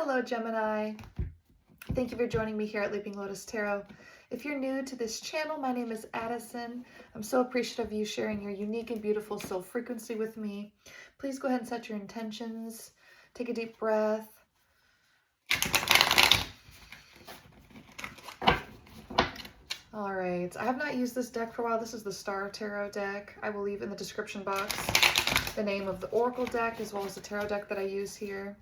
Hello, Gemini. Thank you for joining me here at Leaping Lotus Tarot. If you're new to this channel, my name is Addison. I'm so appreciative of you sharing your unique and beautiful soul frequency with me. Please go ahead and set your intentions. Take a deep breath. All right, I have not used this deck for a while. This is the Star Tarot deck. I will leave in the description box the name of the Oracle deck as well as the tarot deck that I use here.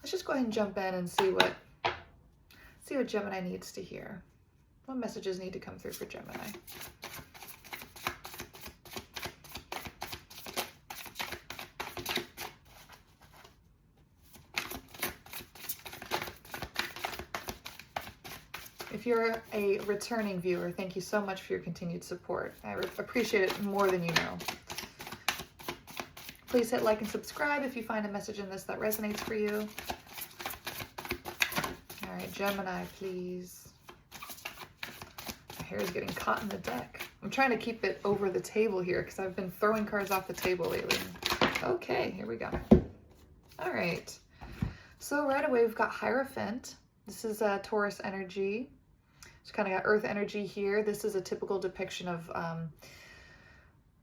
Let's just go ahead and jump in and see what Gemini needs to hear. What messages need to come through for Gemini? If you're a returning viewer, thank you so much for your continued support. I appreciate it more than you know. Please hit like and subscribe if you find a message in this that resonates for you. All right, Gemini, please. My hair is getting caught in the deck. I'm trying to keep it over the table here because I've been throwing cards off the table lately. Okay, here we go. All right. So right away, we've got Hierophant. This is Taurus energy. It's kind of got Earth energy here. This is a typical depiction of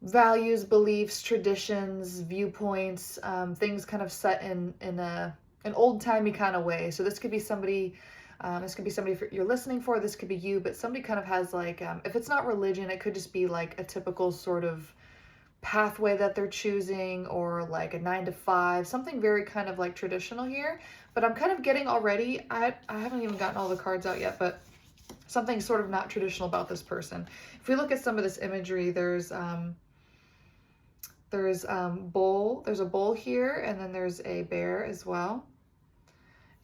values, beliefs, traditions, viewpoints, things kind of set in an old-timey kind of way. So this could be somebody, you're listening for, this could be you, but somebody kind of has like, if it's not religion, it could just be like a typical sort of pathway that they're choosing, or like a 9 to 5, something very kind of like traditional here. But I'm kind of getting already, I haven't even gotten all the cards out yet, but something sort of not traditional about this person. If we look at some of this imagery, there's a bull here, and then there's a bear as well.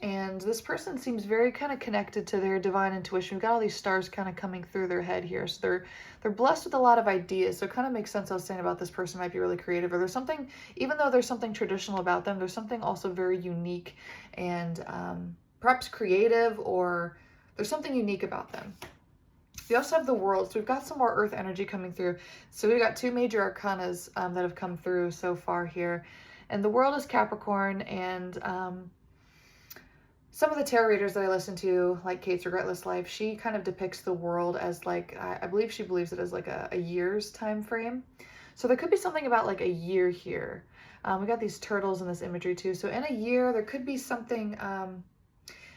And this person seems very kind of connected to their divine intuition. We've got all these stars kind of coming through their head here. So they're blessed with a lot of ideas. So it kind of makes sense I was saying about this person might be really creative. Or there's something, even though there's something traditional about them, there's something also very unique and perhaps creative, or there's something unique about them. We also have the World, so we've got some more Earth energy coming through. So we've got 2 major arcanas that have come through so far here. And the World is Capricorn, and some of the tarot readers that I listen to, like Kate's Regretless Life, she kind of depicts the World as like, I believe she believes it as like a year's time frame. So there could be something about like a year here. We got these turtles in this imagery too. So in a year, there could be something,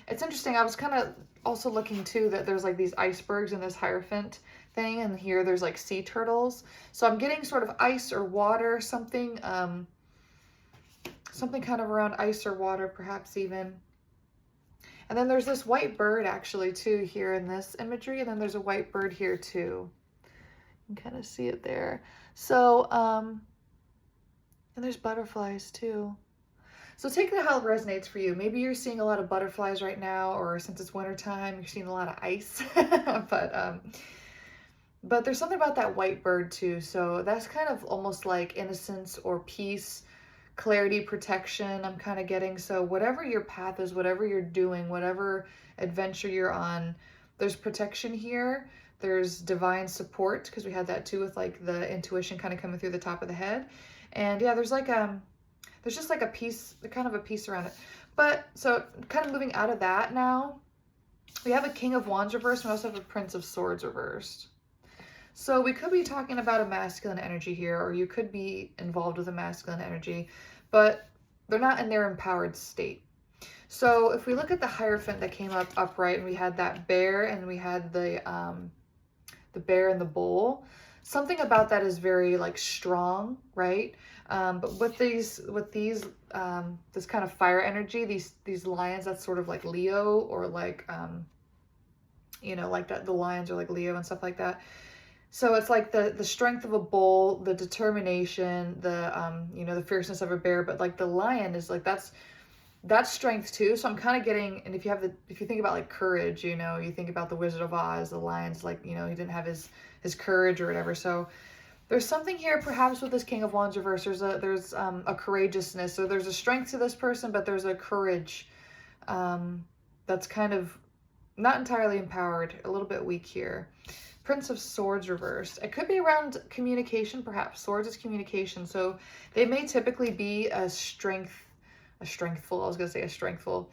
it's interesting. I was kind of also looking too that there's like these icebergs in this Hierophant thing, and here there's like sea turtles. So I'm getting sort of ice or water, something kind of around ice or water, perhaps even. And then there's this white bird actually too here in this imagery, and then there's a white bird here too. You can kind of see it there. So, and there's butterflies too. So take it how it resonates for you. Maybe you're seeing a lot of butterflies right now, or since it's wintertime, you're seeing a lot of ice. But there's something about that white bird too. So that's kind of almost like innocence or peace, clarity, protection, I'm kind of getting. So whatever your path is, whatever you're doing, whatever adventure you're on, there's protection here. There's divine support, because we had that too with like the intuition kind of coming through the top of the head. And yeah, there's like there's just like a piece, kind of a piece around it. But so kind of moving out of that now, we have a King of Wands reversed, and we also have a Prince of Swords reversed. So we could be talking about a masculine energy here, or you could be involved with a masculine energy, but they're not in their empowered state. So if we look at the Hierophant that came up upright, and we had that bear, and we had the bear and the bull, something about that is very like strong, right? But with this kind of fire energy, these lions, that's sort of like Leo, or like, you know, like that the lions are like Leo and stuff like that. So it's like the strength of a bull, the determination, the you know, the fierceness of a bear, but like the lion is like, that's strength too. So I'm kind of getting, and if you think about like courage, you know, you think about the Wizard of Oz, the lion's like, you know, he didn't have his courage or whatever. So there's something here perhaps with this King of Wands reverse. There's a courageousness. So there's a strength to this person, but there's a courage that's kind of not entirely empowered, a little bit weak here. Prince of Swords reversed. It could be around communication, perhaps. Swords is communication. So they may typically be a strength a strengthful, I was going to say a strengthful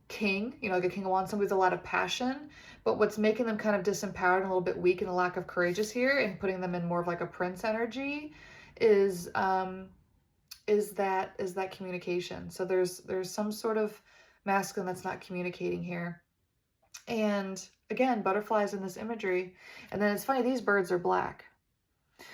king, you know, like a king of wands, somebody with a lot of passion, but what's making them kind of disempowered and a little bit weak and a lack of courageous here and putting them in more of like a prince energy is that communication. So there's some sort of masculine that's not communicating here. And again, butterflies in this imagery. And then it's funny, these birds are black.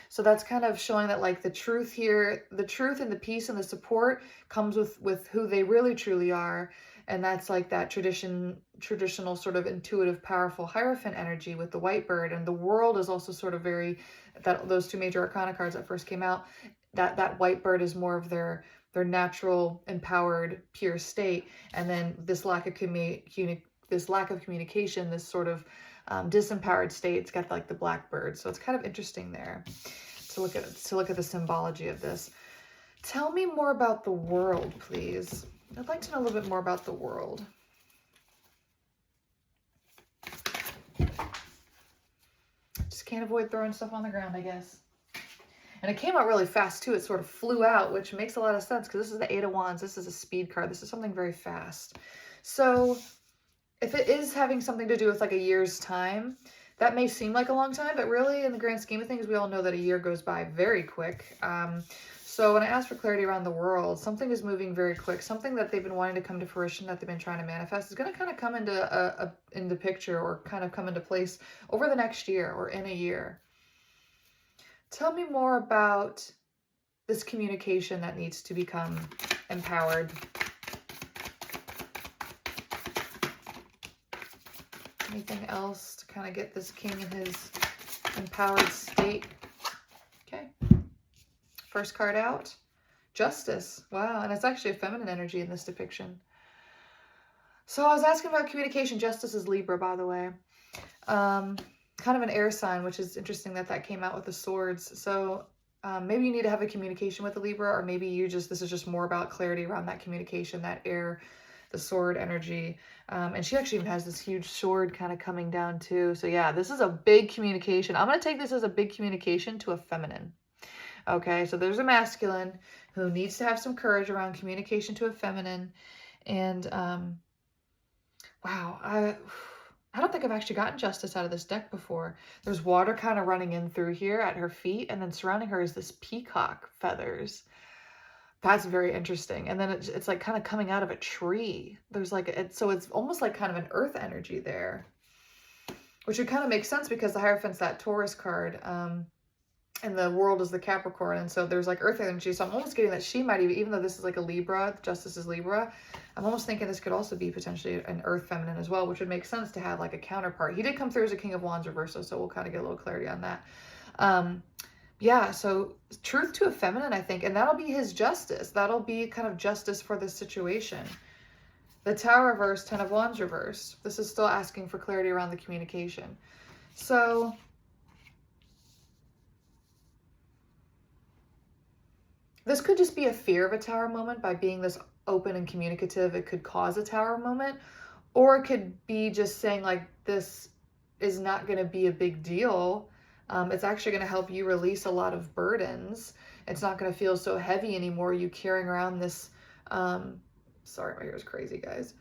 So that's kind of showing that like the truth here, the truth and the peace and the support comes with who they really truly are. And that's like that traditional sort of intuitive, powerful Hierophant energy with the white bird. And the world is also sort of very, that those two major arcana cards that first came out, that white bird is more of their natural, empowered, pure state. And then this lack of communication, this sort of disempowered state, it's got like the black bird. So it's kind of interesting there to look at the symbology of this. Tell me more about the world, please. I'd like to know a little bit more about the world. Just can't avoid throwing stuff on the ground, I guess. And it came out really fast too. It sort of flew out, which makes a lot of sense because this is the Eight of Wands. This is a speed card. This is something very fast. So if it is having something to do with like a year's time, that may seem like a long time, but really in the grand scheme of things, we all know that a year goes by very quick. So when I ask for clarity around the world, something is moving very quick. Something that they've been wanting to come to fruition, that they've been trying to manifest, is going to kind of come into picture or kind of come into place over the next year or in a year. Tell me more about this communication that needs to become empowered. Anything else to kind of get this king in his empowered state? Okay. First card out, Justice. Wow, and it's actually a feminine energy in this depiction. So I was asking about communication. Justice is Libra, by the way. Kind of an air sign, which is interesting that came out with the swords. So maybe you need to have a communication with the Libra, or maybe this is just more about clarity around that communication, that air, the sword energy. And she actually even has this huge sword kind of coming down too. So yeah, this is a big communication. I'm going to take this as a big communication to a feminine. Okay, so there's a masculine who needs to have some courage around communication to a feminine. And wow, I don't think I've actually gotten Justice out of this deck before. There's water kind of running in through here at her feet, and then surrounding her is this peacock feathers. That's very interesting. And then it's like kind of coming out of a tree. There's like, so it's almost like kind of an earth energy there, which would kind of make sense because the Hierophant's that Taurus card, and the world is the Capricorn. And so there's like earth energy. So I'm almost getting that she might even though this is like a Libra, Justice is Libra, I'm almost thinking this could also be potentially an earth feminine as well, which would make sense to have like a counterpart. He did come through as a King of Wands reversal, so we'll kind of get a little clarity on that. Yeah, so truth to a feminine, I think, and that'll be his justice. That'll be kind of justice for this situation. The Tower reversed, 10 of Wands reversed. This is still asking for clarity around the communication. So this could just be a fear of a Tower moment. By being this open and communicative, it could cause a Tower moment. Or it could be just saying like, this is not going to be a big deal. It's actually going to help you release a lot of burdens. It's not going to feel so heavy anymore. You carrying around this, sorry, my hair is crazy, guys.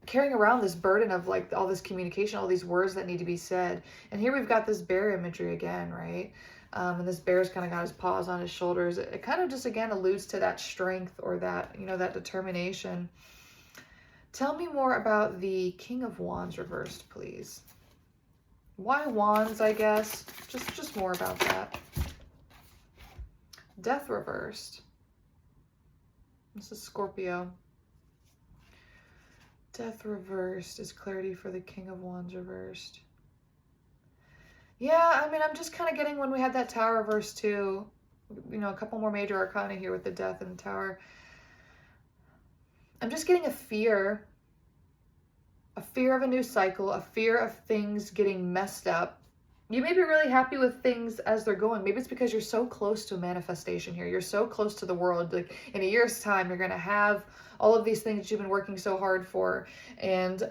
Carrying around this burden of like all this communication, all these words that need to be said. And here we've got this bear imagery again, right? And this bear's kind of got his paws on his shoulders. It kind of just, again, alludes to that strength or that, you know, that determination. Tell me more about the King of Wands reversed, please. Why wands, I guess? Just more about that. Death reversed. This is Scorpio. Death reversed is clarity for the King of Wands reversed. Yeah, I mean, I'm just kind of getting, when we had that Tower reverse too, you know, a couple more major arcana here with the Death and the Tower. I'm just getting a fear of a new cycle, a fear of things getting messed up. You may be really happy with things as they're going. Maybe it's because you're so close to manifestation here. You're so close to the world. Like in a year's time, you're going to have all of these things you've been working so hard for. And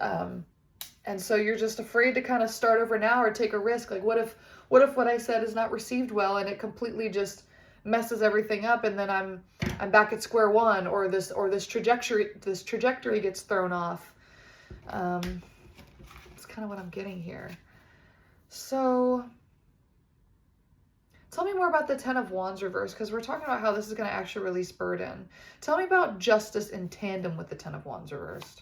so you're just afraid to kind of start over now or take a risk. Like what if what I said is not received well and it completely just messes everything up, and then I'm I'm back at square one, or this trajectory gets thrown off. That's kind of what I'm getting here. So tell me more about the Ten of Wands reverse, because we're talking about how this is going to actually release burden. Tell me about justice in tandem with the Ten of Wands reversed.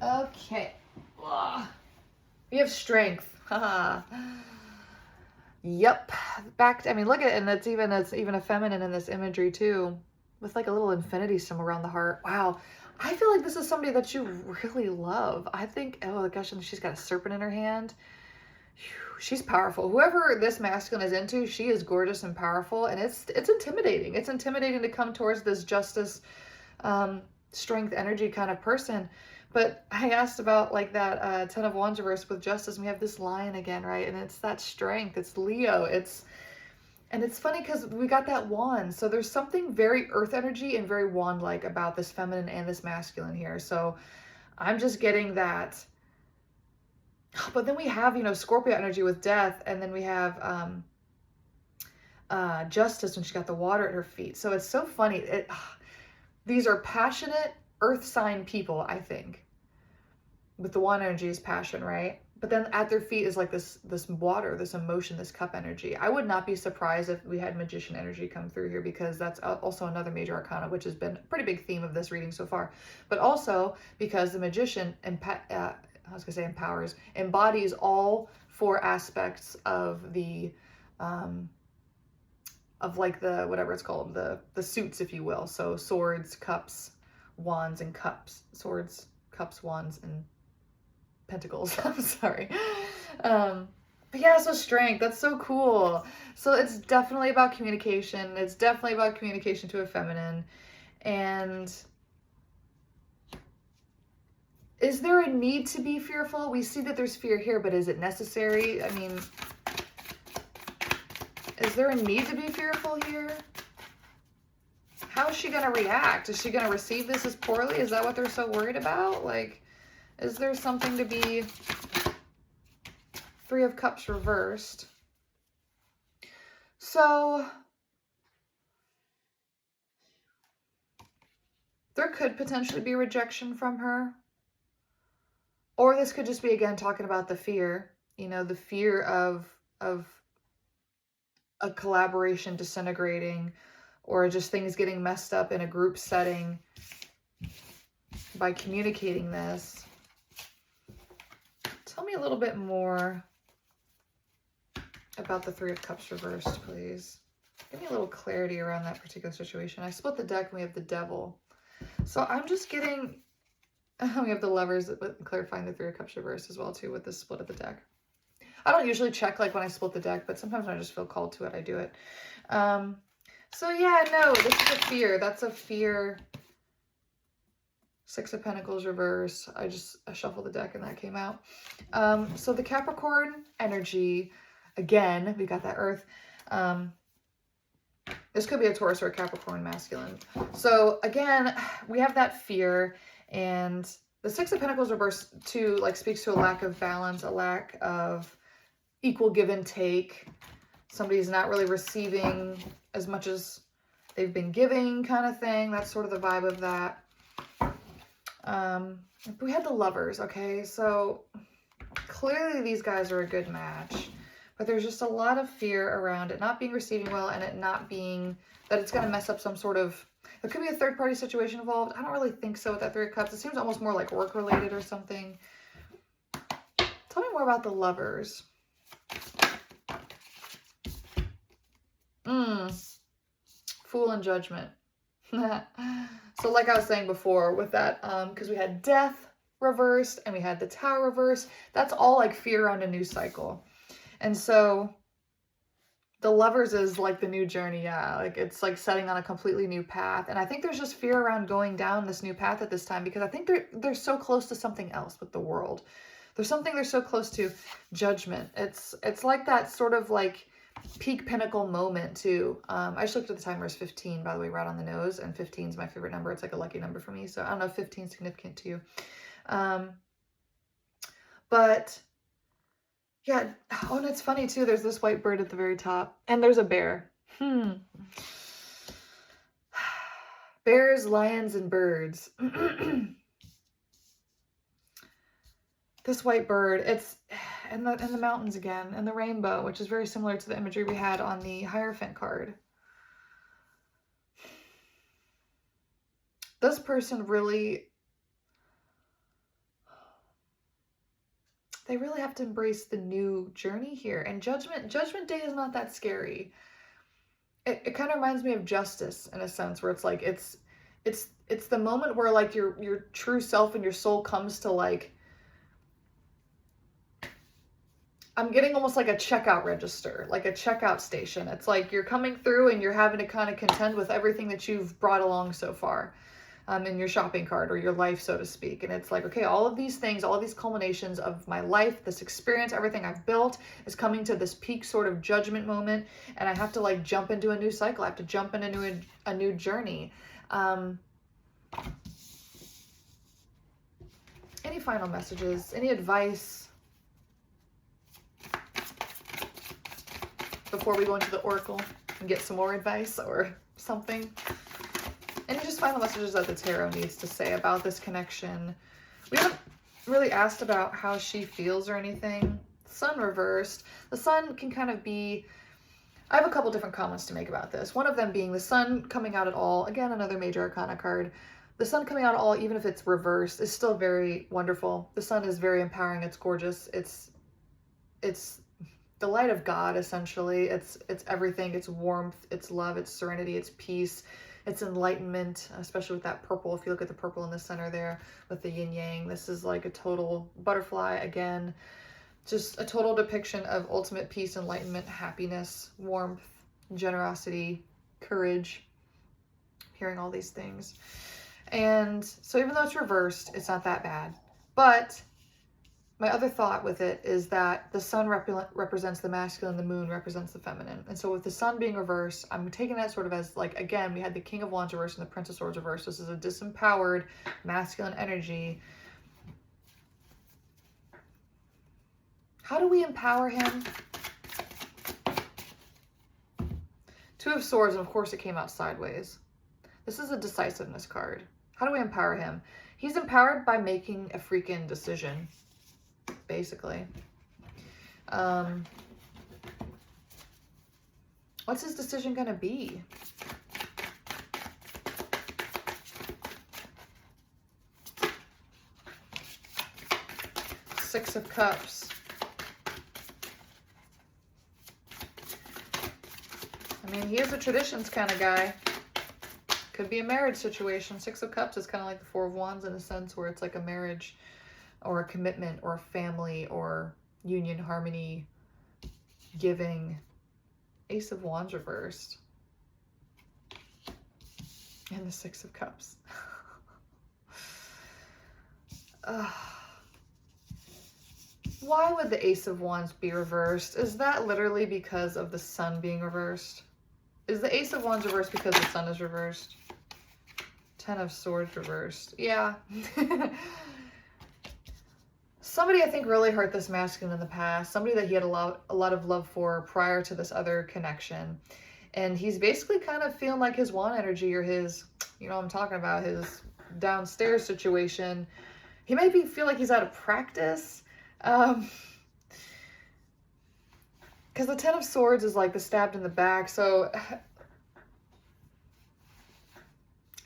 Okay. Ugh. We have strength. Yep. Back. I mean, look at it, and it's even a feminine in this imagery too, with like a little infinity symbol around the heart. Wow. I feel like this is somebody that you really love. I think. Oh gosh, and she's got a serpent in her hand. She's powerful. Whoever this masculine is into, she is gorgeous and powerful, and it's intimidating. It's intimidating to come towards this justice, strength, energy kind of person. But I asked about like that Ten of Wands reverse with justice, and we have this lion again, right? And it's that strength. It's Leo. And it's funny because we got that wand. So there's something very earth energy and very wand-like about this feminine and this masculine here. So I'm just getting that. But then we have, you know, Scorpio energy with death, and then we have justice when she got the water at her feet. So it's so funny. These are passionate earth sign people, I think. With the wand energy is passion, right? But then at their feet is like this water, this emotion, this cup energy. I would not be surprised if we had magician energy come through here, because that's also another major arcana, which has been a pretty big theme of this reading so far. But also because the magician, I was gonna say empowers, embodies all four aspects of the, of like the, whatever it's called, the suits, if you will. So swords, cups, wands, and cups. Swords, cups, wands, and pentacles. I'm sorry. But yeah, so strength, that's so cool. So it's definitely about communication. It's definitely about communication to a feminine. And is there a need to be fearful? We see that there's fear here, but is it necessary? I mean, is there a need to be fearful here? How is she going to react? Is she going to receive this as poorly? Is that what they're so worried about? Like, is there something to be... Three of Cups reversed. So there could potentially be rejection from her. Or this could just be, again, talking about the fear. You know, the fear of a collaboration disintegrating, or just things getting messed up in a group setting by communicating this. Tell me a little bit more about the Three of Cups reversed, please. Give me a little clarity around that particular situation. I split the deck and we have the Devil. So I'm just getting... we have the Lovers, clarifying the Three of Cups reversed as well, too, with the split of the deck. I don't usually check, like, when I split the deck, but sometimes when I just feel called to it, I do it. So, yeah, no, this is a fear. That's a fear. Six of Pentacles reversed. I shuffled the deck and that came out. So the Capricorn energy... Again, we got that Earth. This could be a Taurus or a Capricorn masculine. So again, we have that fear, and the Six of Pentacles reversed too, like, speaks to a lack of balance, a lack of equal give and take. Somebody's not really receiving as much as they've been giving, kind of thing. That's sort of the vibe of that. We had the Lovers, okay? So clearly these guys are a good match. But there's just a lot of fear around it not being receiving well, and it not being, that it's going to mess up some sort of, there could be a third-party situation involved. I don't really think so with that Three of Cups. It seems almost more like work-related or something. Tell me more about the Lovers. Fool and Judgment. So like I was saying before with that, because we had Death reversed and we had the Tower reversed, that's all like fear around a new cycle. And so the Lovers is like the new journey. Yeah, like it's like setting on a completely new path. And I think there's just fear around going down this new path at this time, because I think they're so close to something else with the world. There's something they're so close to. Judgment. It's like that sort of like peak pinnacle moment too. I just looked at the timer as 15, by the way, right on the nose. And 15 is my favorite number. It's like a lucky number for me. So I don't know if 15 is significant to you. But yeah, oh, and it's funny too, there's this white bird at the very top, and there's a bear. Bears, lions, and birds. This white bird, it's in the mountains again, and the rainbow, which is very similar to the imagery we had on the Hierophant card. This person really, they really have to embrace the new journey here. And Judgment Day is not that scary. It kind of reminds me of Justice in a sense, where it's like it's the moment where like your true self and your soul comes to like, I'm getting almost like a checkout register, like a checkout station. It's like you're coming through and you're having to kind of contend with everything that you've brought along so far in your shopping cart or your life, so to speak. And it's like, okay, all of these things, all of these culminations of my life, this experience, everything I've built is coming to this peak sort of judgment moment. And I have to like jump into a new cycle. I have to jump into a new journey. Any final messages? Any advice before we go into the Oracle and get some more advice or something? Any just final messages that the tarot needs to say about this connection? We haven't really asked about how she feels or anything. Sun reversed. The sun can kind of be, I have a couple different comments to make about this. One of them being the sun coming out at all. Again, another major arcana card. The sun coming out at all, even if it's reversed, is still very wonderful. The sun is very empowering. It's gorgeous. It's the light of God, essentially. It's everything. It's warmth. It's love. It's serenity. It's peace. It's enlightenment, especially with that purple. If you look at the purple in the center there with the yin yang, this is like a total butterfly again. Just a total depiction of ultimate peace, enlightenment, happiness, warmth, generosity, courage. Hearing all these things. And so even though it's reversed, it's not that bad. But my other thought with it is that the sun represents the masculine, the moon represents the feminine. And so with the sun being reversed, I'm taking that sort of as like, again, we had the King of Wands reversed and the Prince of Swords reversed. This is a disempowered masculine energy. How do we empower him? Two of Swords, and of course it came out sideways. This is a decisiveness card. How do we empower him? He's empowered by making a freaking decision. Basically. What's his decision gonna be? Six of Cups. I mean, he is a traditions kind of guy. Could be a marriage situation. Six of Cups is kind of like the Four of Wands in a sense, where it's like a marriage or a commitment or a family or union, harmony, giving. Ace of Wands reversed. And the Six of Cups. Why would the Ace of Wands be reversed? Is that literally because of the sun being reversed? Is the Ace of Wands reversed because the sun is reversed? Ten of Swords reversed. Yeah. Somebody I think really hurt this masculine in the past. Somebody that he had a lot of love for prior to this other connection. And he's basically kind of feeling like his wand energy or his, you know what I'm talking about, his downstairs situation. He might feel like he's out of practice. Because the Ten of Swords is like the stabbed in the back. So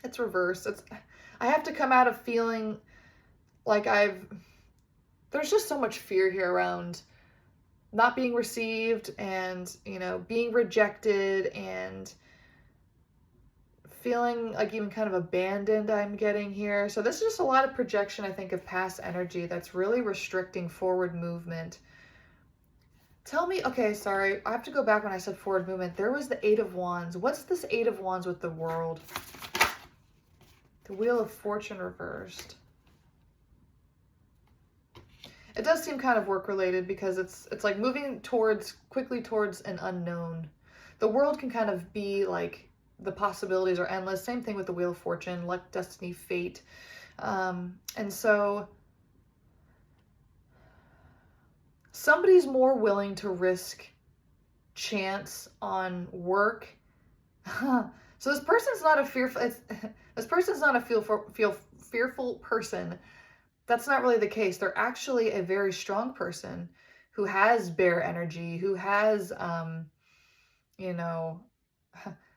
it's reversed. I have to come out of feeling like there's just so much fear here around not being received and, you know, being rejected and feeling like even kind of abandoned I'm getting here. So this is just a lot of projection, I think, of past energy that's really restricting forward movement. Tell me, okay, sorry, I have to go back when I said forward movement. There was the Eight of Wands. What's this Eight of Wands with the World? The Wheel of Fortune reversed. It does seem kind of work related because it's like moving quickly towards an unknown. The World can kind of be like the possibilities are endless. Same thing with the Wheel of Fortune, luck, destiny, fate. And so somebody's more willing to risk chance on work. So this person's not a fearful, this person's not a fearful person. That's not really the case. They're actually a very strong person who has bear energy, who has, you know,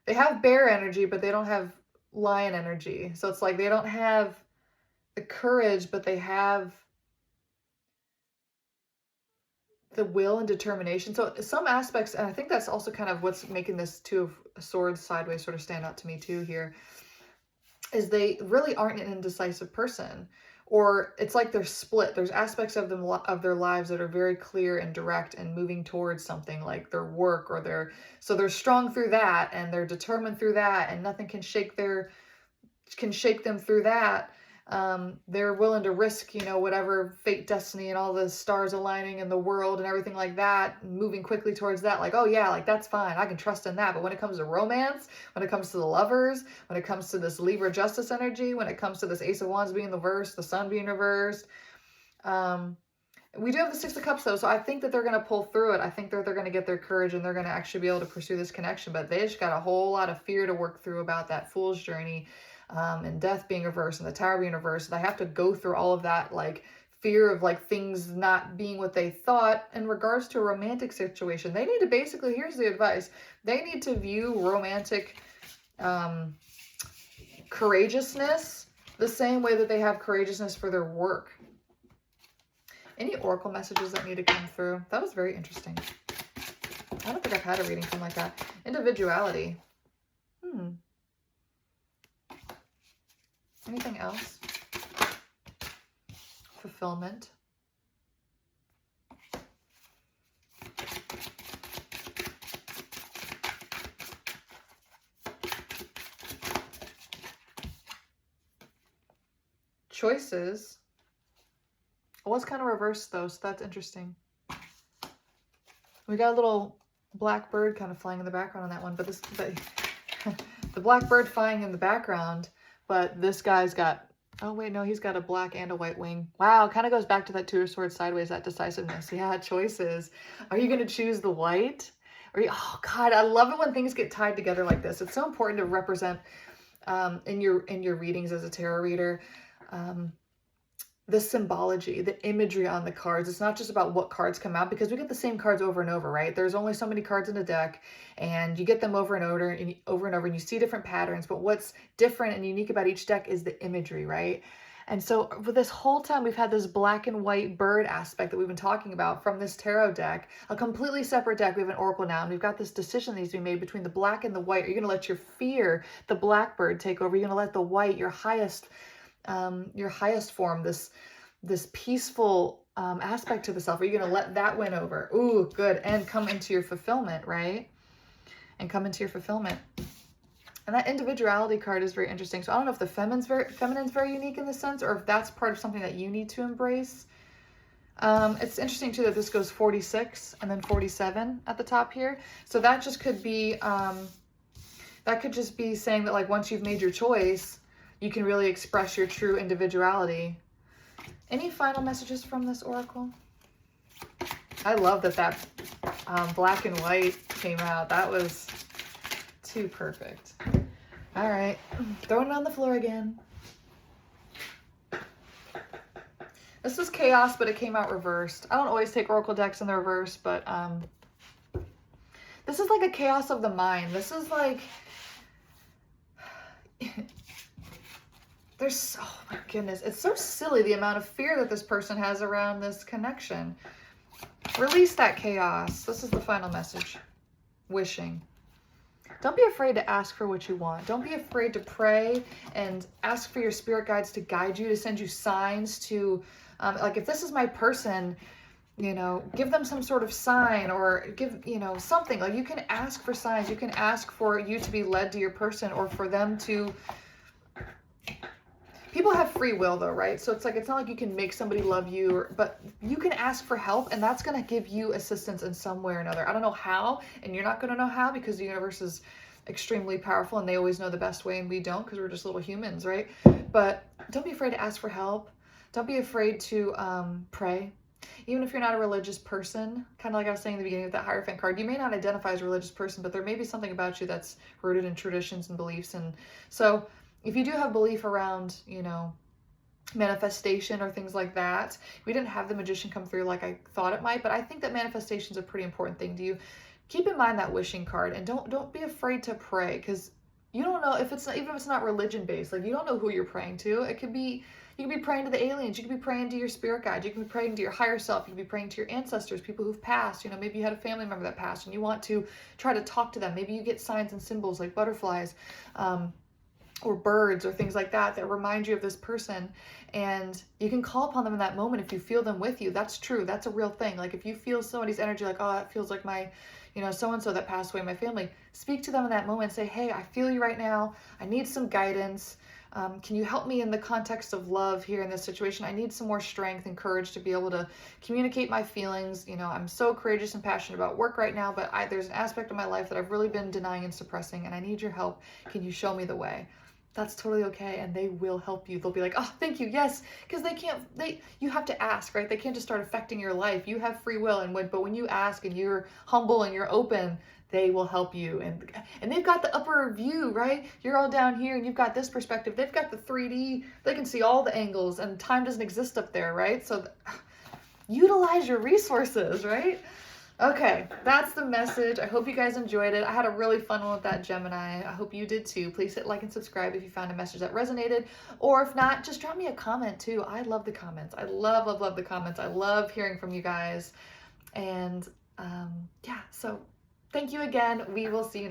they have bear energy, but they don't have lion energy. So it's like they don't have the courage, but they have the will and determination. So some aspects, and I think that's also kind of what's making this Two of Swords sideways sort of stand out to me too here, is they really aren't an indecisive person. Or it's like they're split. There's aspects of them, of their lives, that are very clear and direct and moving towards something, like their work or their, so they're strong through that and they're determined through that, and nothing can shake them through that. They're willing to risk, you know, whatever fate, destiny, and all the stars aligning in the world and everything like that, moving quickly towards that, like, oh yeah, like that's fine, I can trust in that. But when it comes to romance, when it comes to the lovers, when it comes to this Libra justice energy, when it comes to this Ace of Wands being reversed, the Sun being reversed, we do have the Six of Cups though, so I think that they're going to pull through it. I think that they're going to get their courage and they're going to actually be able to pursue this connection, but they just got a whole lot of fear to work through about that Fool's journey. And death being reversed and the Tower being reversed. They have to go through all of that, like fear of like things not being what they thought in regards to a romantic situation. They need to basically, here's the advice, they need to view romantic courageousness the same way that they have courageousness for their work. Any oracle messages that need to come through? That was very interesting. I don't think I've had a reading from like that. Individuality. Anything else? Fulfillment. Choices. It was kind of reversed though, so that's interesting. We got a little black bird kind of flying in the background on that one, but the black bird flying in the background. But this guy's got, oh wait, no, he's got a black and a white wing. Wow, kind of goes back to that Two of Swords sideways, that decisiveness. Yeah, choices. Are you going to choose the white? Or oh God, I love it when things get tied together like this. It's so important to represent in your readings as a tarot reader, the symbology, the imagery on the cards. It's not just about what cards come out, because we get the same cards over and over, right? There's only so many cards in a deck, and you get them over and over and you see different patterns. But what's different and unique about each deck is the imagery, right? And so for this whole time, we've had this black and white bird aspect that we've been talking about from this tarot deck, a completely separate deck. We have an oracle now, and we've got this decision that needs to be made between the black and the white. Are you going to let your fear, the blackbird, take over? Are you going to let the white, your highest form, this peaceful aspect to the self, are you going to let that win over? Ooh, good. And come into your fulfillment, right? And come into your fulfillment. And that individuality card is very interesting. So I don't know if the feminine's very unique in this sense, or if that's part of something that you need to embrace. It's interesting too that this goes 46 and then 47 at the top here. So that just could be, that could just be saying that like once you've made your choice, you can really express your true individuality. Any final messages from this oracle? I love that black and white came out. That was too perfect. All right, throwing it on the floor again. This was chaos, but it came out reversed. I don't always take oracle decks in the reverse, but this is like a chaos of the mind. This is like, oh my goodness, it's so silly the amount of fear that this person has around this connection. Release that chaos. This is the final message. Wishing. Don't be afraid to ask for what you want. Don't be afraid to pray and ask for your spirit guides to guide you, to send you signs, to, like if this is my person, you know, give them some sort of sign, or give, you know, something. Like you can ask for signs. You can ask for you to be led to your person, or for them to... People have free will though, right? So it's like, it's not like you can make somebody love you, but you can ask for help, and that's going to give you assistance in some way or another. I don't know how, and you're not going to know how, because the universe is extremely powerful and they always know the best way, and we don't, because we're just little humans, right? But don't be afraid to ask for help. Don't be afraid to pray. Even if you're not a religious person, kind of like I was saying in the beginning with that Hierophant card, you may not identify as a religious person, but there may be something about you that's rooted in traditions and beliefs. And so if you do have belief around, you know, manifestation or things like that, we didn't have the Magician come through like I thought it might, but I think that manifestation is a pretty important thing to you. Keep in mind that wishing card, and don't be afraid to pray, because you don't know if it's not, even if it's not religion based, like you don't know who you're praying to. It could be, you could be praying to the aliens, you could be praying to your spirit guide, you could be praying to your higher self, you could be praying to your ancestors, people who've passed. You know, maybe you had a family member that passed and you want to try to talk to them. Maybe you get signs and symbols like butterflies, or birds or things like that that remind you of this person, and you can call upon them in that moment if you feel them with you. That's true. That's a real thing. Like if you feel somebody's energy, like, oh, that feels like my, you know, so-and-so that passed away in my family, speak to them in that moment. Say, hey, I feel you right now. I need some guidance. Can you help me in the context of love here in this situation? I need some more strength and courage to be able to communicate my feelings. You know, I'm so courageous and passionate about work right now, but there's an aspect of my life that I've really been denying and suppressing, and I need your help. Can you show me the way? That's totally okay, and they will help you. They'll be like, oh, thank you, yes, because you have to ask, right? They can't just start affecting your life. You have free will, but when you ask and you're humble and you're open, they will help you. And they've got the upper view, right? You're all down here and you've got this perspective. They've got the 3D. They can see all the angles, and time doesn't exist up there, right? So utilize your resources, right? Okay, that's the message. I hope you guys enjoyed it. I had a really fun one with that Gemini. I hope you did too. Please hit like and subscribe if you found a message that resonated. Or if not, just drop me a comment too. I love the comments. I love, love, love the comments. I love hearing from you guys. And yeah, so thank you again. We will see you